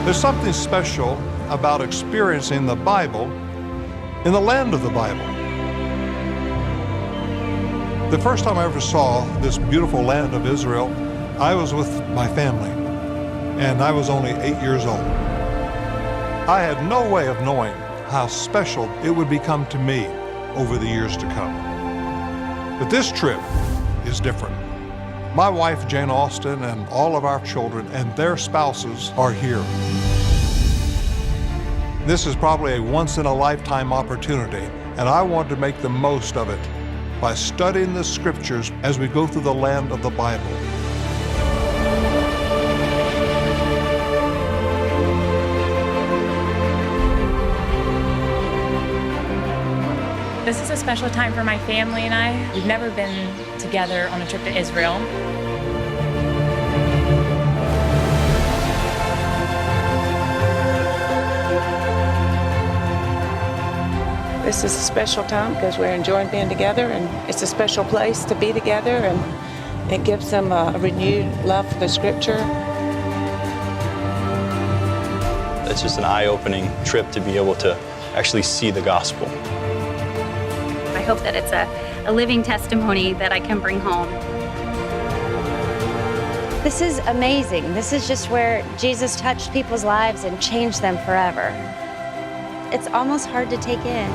There's something special about experiencing the Bible in the land of the Bible. The first time I ever saw this beautiful land of Israel, I was with my family, and I was only 8 years old. I had no way of knowing how special it would become to me over the years to come. But this trip is different. My wife, Jane Austen, and all of our children and their spouses are here. This is probably a once-in-a-lifetime opportunity, and I want to make the most of it by studying the scriptures as we go through the land of the Bible. This is a special time for my family and I. We've never been together on a trip to Israel. This is a special time because we're enjoying being together, and it's a special place to be together, and it gives them a renewed love for the scripture. It's just an eye-opening trip to be able to actually see the gospel. I hope that it's a living testimony that I can bring home. This is amazing. This is just where Jesus touched people's lives and changed them forever. It's almost hard to take in.